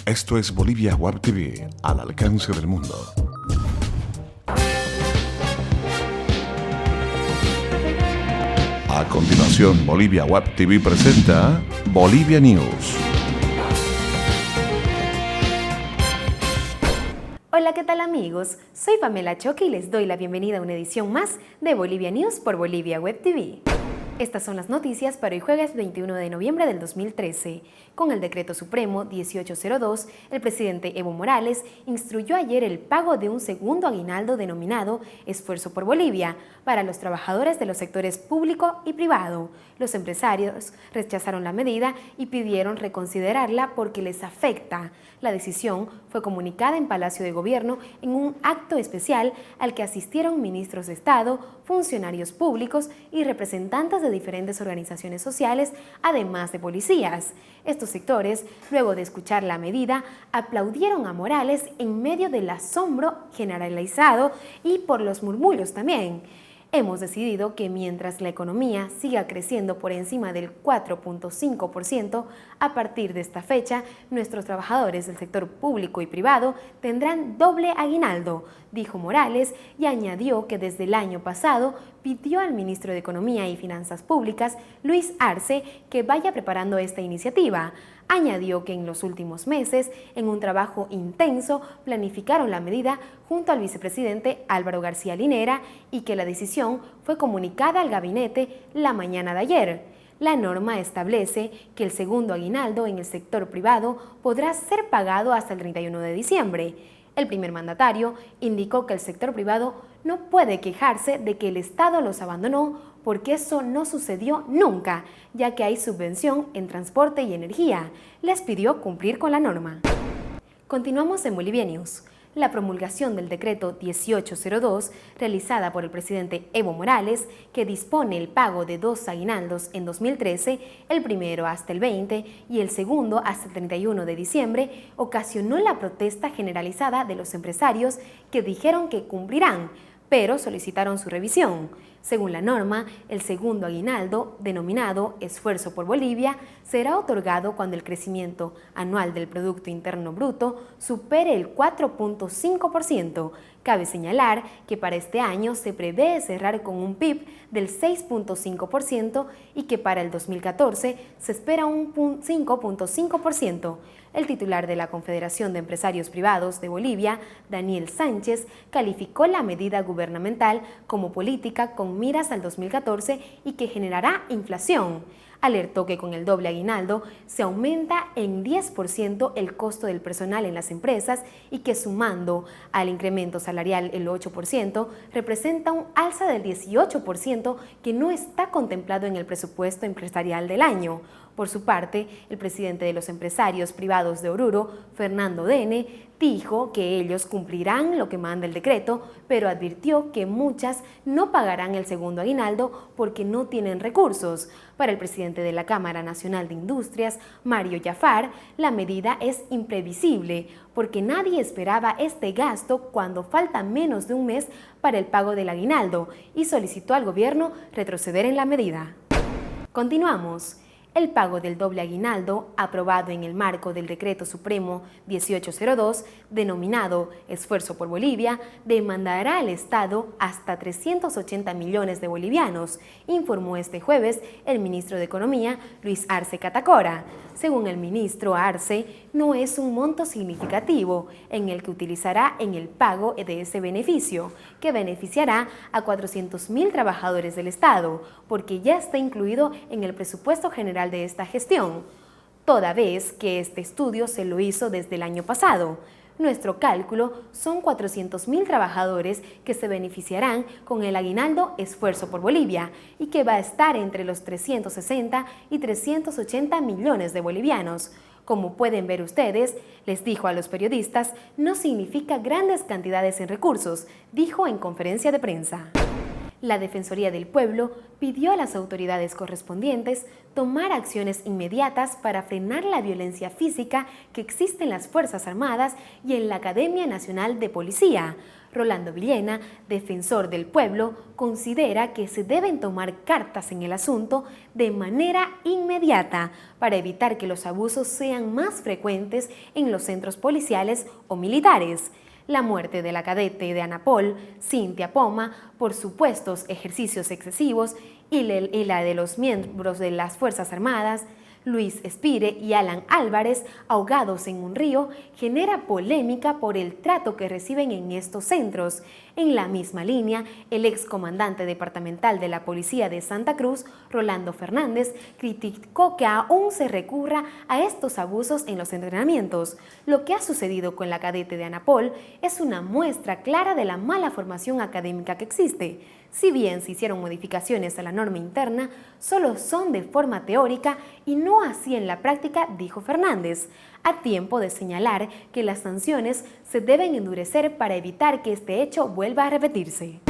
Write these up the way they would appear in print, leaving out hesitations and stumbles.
Esto es Bolivia Web TV, al alcance del mundo. A continuación, Bolivia Web TV presenta Bolivia News. Hola, ¿qué tal amigos? Soy Pamela Choque y les doy la bienvenida a una edición más de Bolivia News por Bolivia Web TV. Estas son las noticias para hoy jueves 21 de noviembre del 2013. Con el Decreto Supremo 1802, el presidente Evo Morales instruyó ayer el pago de un segundo aguinaldo denominado Esfuerzo por Bolivia para los trabajadores de los sectores público y privado. Los empresarios rechazaron la medida y pidieron reconsiderarla porque les afecta. La decisión fue comunicada en Palacio de Gobierno en un acto especial al que asistieron ministros de Estado, funcionarios públicos y representantes de diferentes organizaciones sociales, además de policías. Estos sectores, luego de escuchar la medida, aplaudieron a Morales en medio del asombro generalizado y por los murmullos también. Hemos decidido que mientras la economía siga creciendo por encima del 4.5%, a partir de esta fecha, nuestros trabajadores del sector público y privado tendrán doble aguinaldo, dijo Morales, y añadió que desde el año pasado pidió al ministro de Economía y Finanzas Públicas, Luis Arce, que vaya preparando esta iniciativa. Añadió que en los últimos meses, en un trabajo intenso, planificaron la medida junto al vicepresidente Álvaro García Linera y que la decisión fue comunicada al gabinete la mañana de ayer. La norma establece que el segundo aguinaldo en el sector privado podrá ser pagado hasta el 31 de diciembre. El primer mandatario indicó que el sector privado no puede quejarse de que el Estado los abandonó porque eso no sucedió nunca, ya que hay subvención en transporte y energía. Les pidió cumplir con la norma. Continuamos en Bolivia News. La promulgación del decreto 1802, realizada por el presidente Evo Morales, que dispone el pago de 2 aguinaldos en 2013, el primero hasta el 20 y el segundo hasta el 31 de diciembre, ocasionó la protesta generalizada de los empresarios que dijeron que cumplirán, pero solicitaron su revisión. Según la norma, el segundo aguinaldo, denominado Esfuerzo por Bolivia, será otorgado cuando el crecimiento anual del Producto Interno Bruto supere el 4.5%. Cabe señalar que para este año se prevé cerrar con un PIB del 6.5% y que para el 2014 se espera un 5.5%. El titular de la Confederación de Empresarios Privados de Bolivia, Daniel Sánchez, calificó la medida gubernamental como política con miras al 2014 y que generará inflación. Alertó que con el doble aguinaldo se aumenta en 10% el costo del personal en las empresas y que sumando al incremento salarial el 8% representa un alza del 18% que no está contemplado en el presupuesto empresarial del año. Por su parte, el presidente de los empresarios privados de Oruro, Fernando Dene, dijo que ellos cumplirán lo que manda el decreto, pero advirtió que muchas no pagarán el segundo aguinaldo porque no tienen recursos. Para el presidente de la Cámara Nacional de Industrias, Mario Jafar, la medida es imprevisible porque nadie esperaba este gasto cuando falta menos de un mes para el pago del aguinaldo y solicitó al gobierno retroceder en la medida. Continuamos. El pago del doble aguinaldo, aprobado en el marco del Decreto Supremo 1802, denominado Esfuerzo por Bolivia, demandará al Estado hasta 380 millones de bolivianos, informó este jueves el ministro de Economía, Luis Arce Catacora. Según el ministro Arce, no es un monto significativo en el que utilizará en el pago de ese beneficio, que beneficiará a 400.000 trabajadores del Estado, porque ya está incluido en el presupuesto general de esta gestión, toda vez que este estudio se lo hizo desde el año pasado. Nuestro cálculo son 400.000 trabajadores que se beneficiarán con el aguinaldo Esfuerzo por Bolivia y que va a estar entre los 360 y 380 millones de bolivianos. Como pueden ver ustedes, les dijo a los periodistas, no significa grandes cantidades en recursos, dijo en conferencia de prensa. La Defensoría del Pueblo pidió a las autoridades correspondientes tomar acciones inmediatas para frenar la violencia física que existe en las Fuerzas Armadas y en la Academia Nacional de Policía. Rolando Villena, defensor del pueblo, considera que se deben tomar cartas en el asunto de manera inmediata para evitar que los abusos sean más frecuentes en los centros policiales o militares. La muerte de la cadete de Anapol, Cynthia Poma, por supuestos ejercicios excesivos y la de los miembros de las Fuerzas Armadas, Luis Espire y Alan Álvarez, ahogados en un río, genera polémica por el trato que reciben en estos centros. En la misma línea, el excomandante departamental de la Policía de Santa Cruz, Rolando Fernández, criticó que aún se recurra a estos abusos en los entrenamientos. Lo que ha sucedido con la cadete de Anapol es una muestra clara de la mala formación académica que existe. Si bien se hicieron modificaciones a la norma interna, solo son de forma teórica y no así en la práctica, dijo Fernández, a tiempo de señalar que las sanciones se deben endurecer para evitar que este hecho vuelva a repetirse.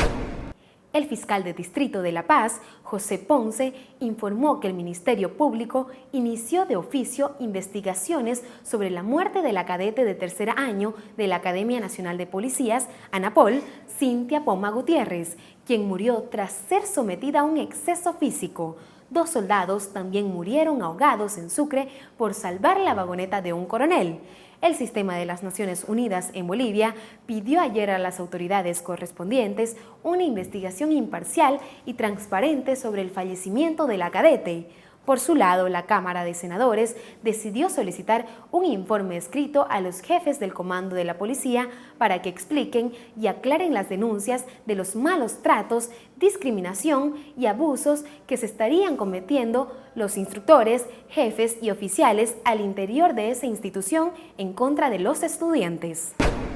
El fiscal de Distrito de La Paz, José Ponce, informó que el Ministerio Público inició de oficio investigaciones sobre la muerte de la cadete de tercer año de la Academia Nacional de Policías, Anapol, Cynthia Poma Gutiérrez, quien murió tras ser sometida a un exceso físico. 2 soldados también murieron ahogados en Sucre por salvar la vagoneta de un coronel. El Sistema de las Naciones Unidas en Bolivia pidió ayer a las autoridades correspondientes una investigación imparcial y transparente sobre el fallecimiento de la cadete. Por su lado, la Cámara de Senadores decidió solicitar un informe escrito a los jefes del comando de la policía para que expliquen y aclaren las denuncias de los malos tratos, discriminación y abusos que se estarían cometiendo los instructores, jefes y oficiales al interior de esa institución en contra de los estudiantes.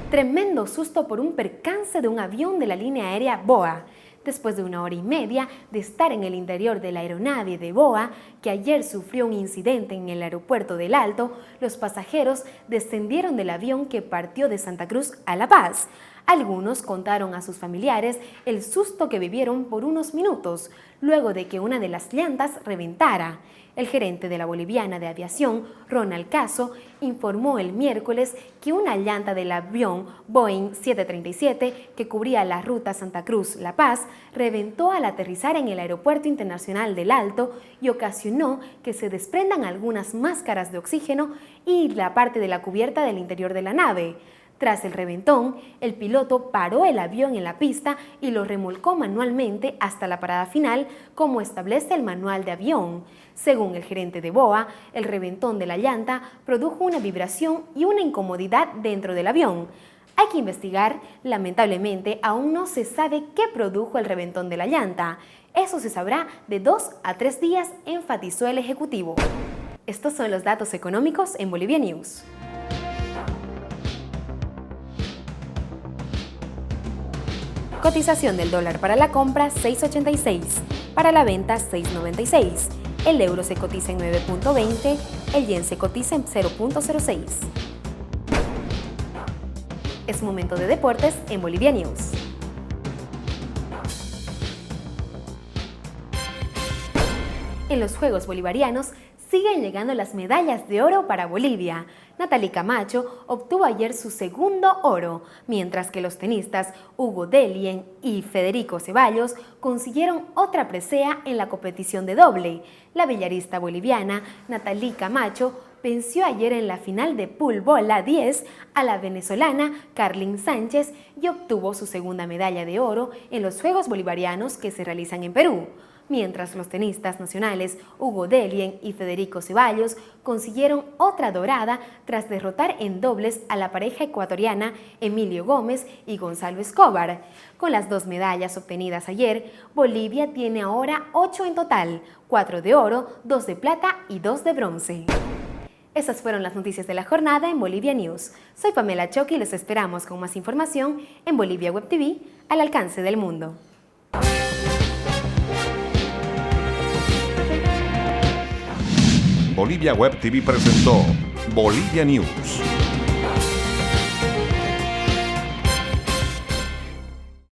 Tremendo susto por un percance de un avión de la línea aérea BOA. Después de 1 hora y media de estar en el interior de la aeronave de BOA, que ayer sufrió un incidente en el aeropuerto del Alto, los pasajeros descendieron del avión que partió de Santa Cruz a La Paz. Algunos contaron a sus familiares el susto que vivieron por unos minutos, luego de que una de las llantas reventara. El gerente de la Boliviana de Aviación, Ronald Caso, informó el miércoles que una llanta del avión Boeing 737 que cubría la ruta Santa Cruz-La Paz reventó al aterrizar en el Aeropuerto Internacional del Alto y ocasionó que se desprendan algunas máscaras de oxígeno y la parte de la cubierta del interior de la nave. Tras el reventón, el piloto paró el avión en la pista y lo remolcó manualmente hasta la parada final, como establece el manual de avión. Según el gerente de BOA, el reventón de la llanta produjo una vibración y una incomodidad dentro del avión. Hay que investigar, lamentablemente aún no se sabe qué produjo el reventón de la llanta. Eso se sabrá de 2 a 3 días, enfatizó el ejecutivo. Estos son los datos económicos en Bolivia News. Cotización del dólar para la compra 6.86, para la venta 6.96. El euro se cotiza en 9.20, el yen se cotiza en 0.06. Es momento de deportes en Bolivia News. En los Juegos Bolivarianos siguen llegando las medallas de oro para Bolivia. Nathalie Camacho obtuvo ayer su segundo oro, mientras que los tenistas Hugo Dellien y Federico Ceballos consiguieron otra presea en la competición de doble. La billarista boliviana Nathalie Camacho venció ayer en la final de pool bola 10 a la venezolana Carlin Sánchez y obtuvo su segunda medalla de oro en los Juegos Bolivarianos que se realizan en Perú. Mientras los tenistas nacionales Hugo Dellien y Federico Ceballos consiguieron otra dorada tras derrotar en dobles a la pareja ecuatoriana Emilio Gómez y Gonzalo Escobar. Con las 2 medallas obtenidas ayer, Bolivia tiene ahora 8 en total, 4 de oro, 2 de plata y 2 de bronce. Esas fueron las noticias de la jornada en Bolivia News. Soy Pamela Choqui y los esperamos con más información en Bolivia Web TV, al alcance del mundo. Bolivia Web TV presentó Bolivia News.